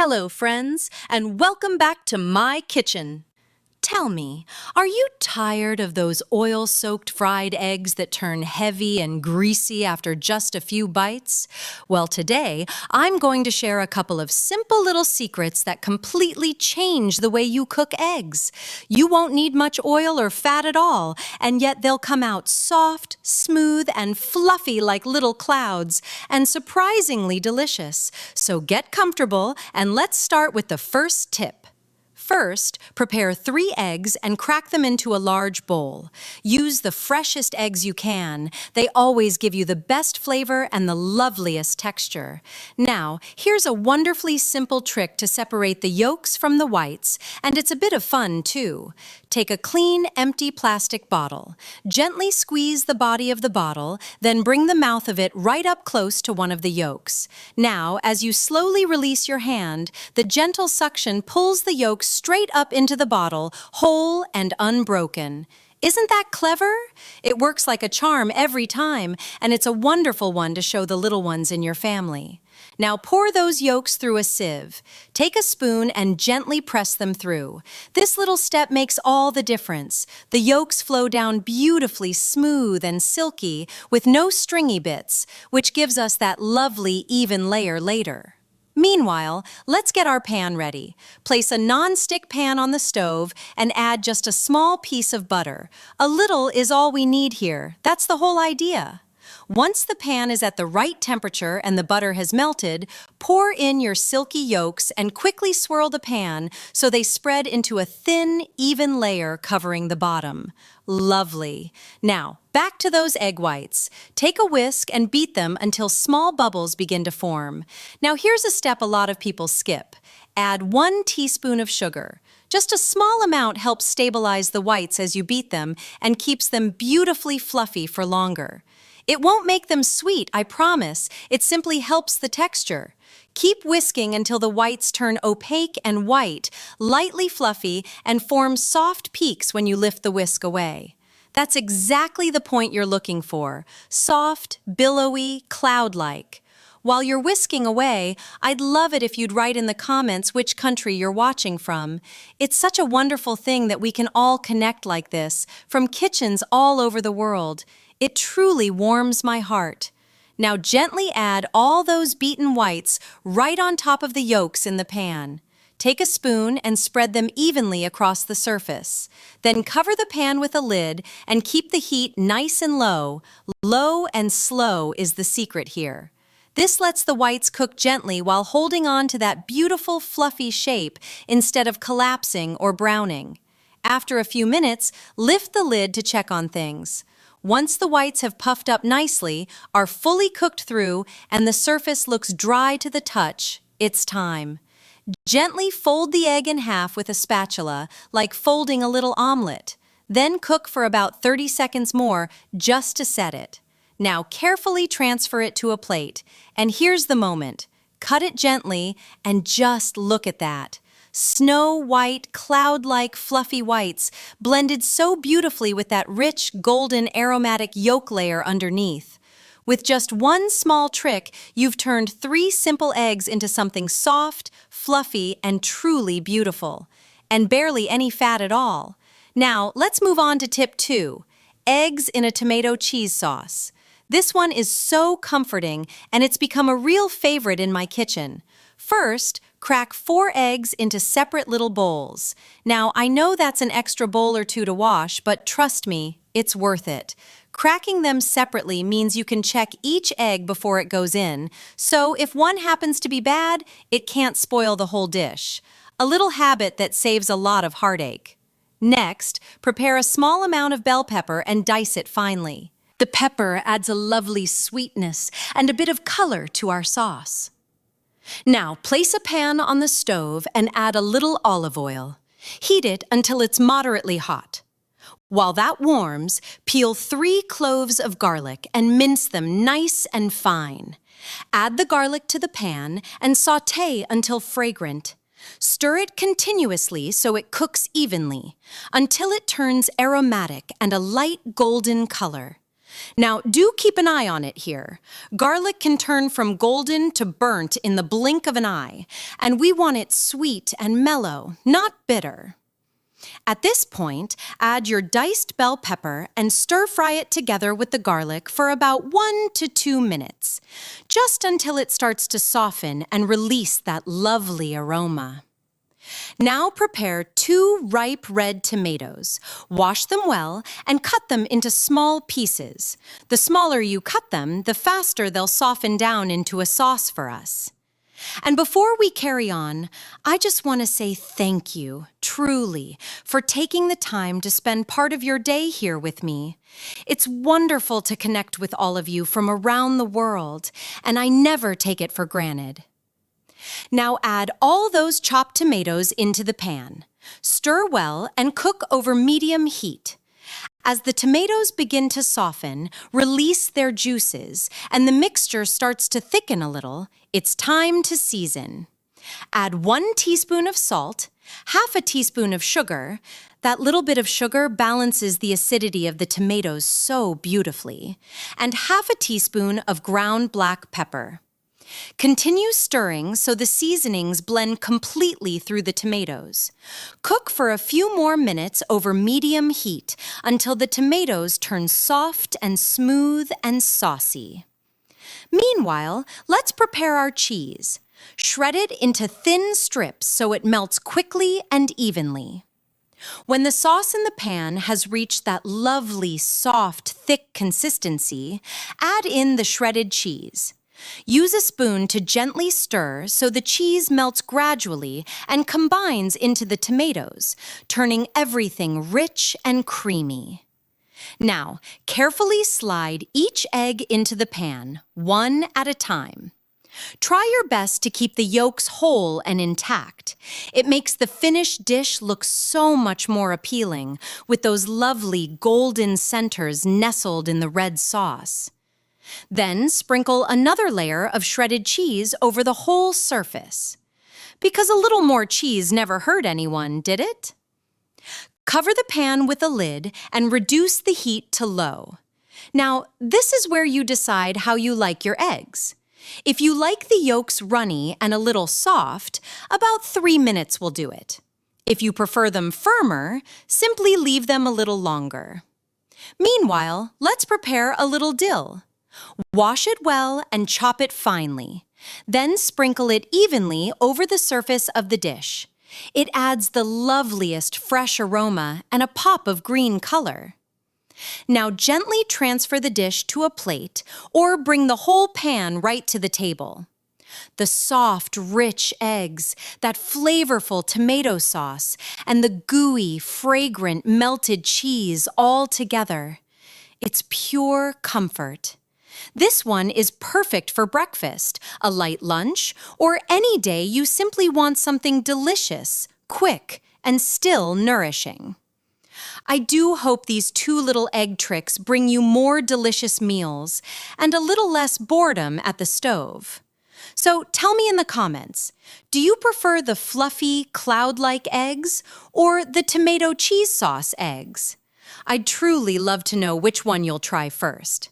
Hello, friends, and welcome back to my kitchen. Tell me, are you tired of those oil-soaked fried eggs that turn heavy and greasy after just a few bites? Well, today, I'm going to share a couple of simple little secrets that completely change the way you cook eggs. You won't need much oil or fat at all, and yet they'll come out soft, smooth, and fluffy like little clouds, and surprisingly delicious. So get comfortable, and let's start with the first tip. First, prepare 3 eggs and crack them into a large bowl. Use the freshest eggs you can. They always give you the best flavor and the loveliest texture. Now, here's a wonderfully simple trick to separate the yolks from the whites, and it's a bit of fun too. Take a clean, empty plastic bottle. Gently squeeze the body of the bottle, then bring the mouth of it right up close to one of the yolks. Now, as you slowly release your hand, the gentle suction pulls the yolks straight up into the bottle, whole and unbroken. Isn't that clever? It works like a charm every time, and it's a wonderful one to show the little ones in your family. Now pour those yolks through a sieve. Take a spoon and gently press them through. This little step makes all the difference. The yolks flow down beautifully smooth and silky with no stringy bits, which gives us that lovely even layer later. Meanwhile, let's get our pan ready. Place a non-stick pan on the stove and add just a small piece of butter. A little is all we need here. That's the whole idea. Once the pan is at the right temperature and the butter has melted, pour in your silky yolks and quickly swirl the pan so they spread into a thin, even layer covering the bottom. Lovely. Now, back to those egg whites. Take a whisk and beat them until small bubbles begin to form. Now, here's a step a lot of people skip. Add 1 teaspoon of sugar. Just a small amount helps stabilize the whites as you beat them and keeps them beautifully fluffy for longer. It won't make them sweet, I promise. It simply helps the texture. Keep whisking until the whites turn opaque and white, lightly fluffy, and form soft peaks when you lift the whisk away. That's exactly the point you're looking for. Soft, billowy, cloud-like. While you're whisking away, I'd love it if you'd write in the comments which country you're watching from. It's such a wonderful thing that we can all connect like this, from kitchens all over the world. It truly warms my heart. Now gently add all those beaten whites right on top of the yolks in the pan. Take a spoon and spread them evenly across the surface. Then cover the pan with a lid and keep the heat nice and low. Low and slow is the secret here. This lets the whites cook gently while holding on to that beautiful fluffy shape instead of collapsing or browning. After a few minutes, lift the lid to check on things. Once the whites have puffed up nicely, are fully cooked through, and the surface looks dry to the touch, it's time. Gently fold the egg in half with a spatula, like folding a little omelet. Then cook for about 30 seconds more, just to set it. Now carefully transfer it to a plate, and here's the moment. Cut it gently, and just look at that. Snow-white, cloud-like fluffy whites blended so beautifully with that rich, golden, aromatic yolk layer underneath. With just one small trick, you've turned 3 simple eggs into something soft, fluffy, and truly beautiful. And barely any fat at all. Now, let's move on to tip 2, eggs in a tomato cheese sauce. This one is so comforting, and it's become a real favorite in my kitchen. First, crack 4 eggs into separate little bowls. Now, I know that's an extra bowl or 2 to wash, but trust me, it's worth it. Cracking them separately means you can check each egg before it goes in, so if one happens to be bad, it can't spoil the whole dish. A little habit that saves a lot of heartache. Next, prepare a small amount of bell pepper and dice it finely. The pepper adds a lovely sweetness and a bit of color to our sauce. Now, place a pan on the stove and add a little olive oil. Heat it until it's moderately hot. While that warms, peel 3 cloves of garlic and mince them nice and fine. Add the garlic to the pan and sauté until fragrant. Stir it continuously so it cooks evenly, until it turns aromatic and a light golden color. Now, do keep an eye on it here. Garlic can turn from golden to burnt in the blink of an eye, and we want it sweet and mellow, not bitter. At this point, add your diced bell pepper and stir-fry it together with the garlic for about 1 to 2 minutes, just until it starts to soften and release that lovely aroma. Now prepare 2 ripe red tomatoes. Wash them well and cut them into small pieces. The smaller you cut them, the faster they'll soften down into a sauce for us. And before we carry on, I just want to say thank you, truly, for taking the time to spend part of your day here with me. It's wonderful to connect with all of you from around the world, and I never take it for granted. Now add all those chopped tomatoes into the pan. Stir well and cook over medium heat. As the tomatoes begin to soften, release their juices, and the mixture starts to thicken a little, it's time to season. Add 1 teaspoon of salt, half a teaspoon of sugar. That little bit of sugar balances the acidity of the tomatoes so beautifully, and half a teaspoon of ground black pepper. Continue stirring so the seasonings blend completely through the tomatoes. Cook for a few more minutes over medium heat until the tomatoes turn soft and smooth and saucy. Meanwhile, let's prepare our cheese. Shred it into thin strips so it melts quickly and evenly. When the sauce in the pan has reached that lovely, soft, thick consistency, add in the shredded cheese. Use a spoon to gently stir so the cheese melts gradually and combines into the tomatoes, turning everything rich and creamy. Now, carefully slide each egg into the pan, one at a time. Try your best to keep the yolks whole and intact. It makes the finished dish look so much more appealing, with those lovely golden centers nestled in the red sauce. Then sprinkle another layer of shredded cheese over the whole surface. Because a little more cheese never hurt anyone, did it? Cover the pan with a lid and reduce the heat to low. Now, this is where you decide how you like your eggs. If you like the yolks runny and a little soft, about 3 minutes will do it. If you prefer them firmer, simply leave them a little longer. Meanwhile, let's prepare a little dill. Wash it well and chop it finely. Then sprinkle it evenly over the surface of the dish. It adds the loveliest fresh aroma and a pop of green color. Now gently transfer the dish to a plate or bring the whole pan right to the table. The soft, rich eggs, that flavorful tomato sauce, and the gooey, fragrant, melted cheese all together. It's pure comfort. This one is perfect for breakfast, a light lunch, or any day you simply want something delicious, quick, and still nourishing. I do hope these 2 little egg tricks bring you more delicious meals and a little less boredom at the stove. So tell me in the comments, do you prefer the fluffy, cloud-like eggs or the tomato cheese sauce eggs? I'd truly love to know which one you'll try first.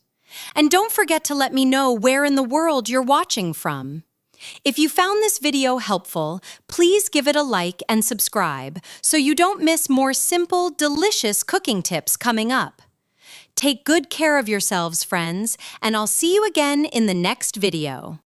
And don't forget to let me know where in the world you're watching from. If you found this video helpful, please give it a like and subscribe so you don't miss more simple, delicious cooking tips coming up. Take good care of yourselves, friends, and I'll see you again in the next video.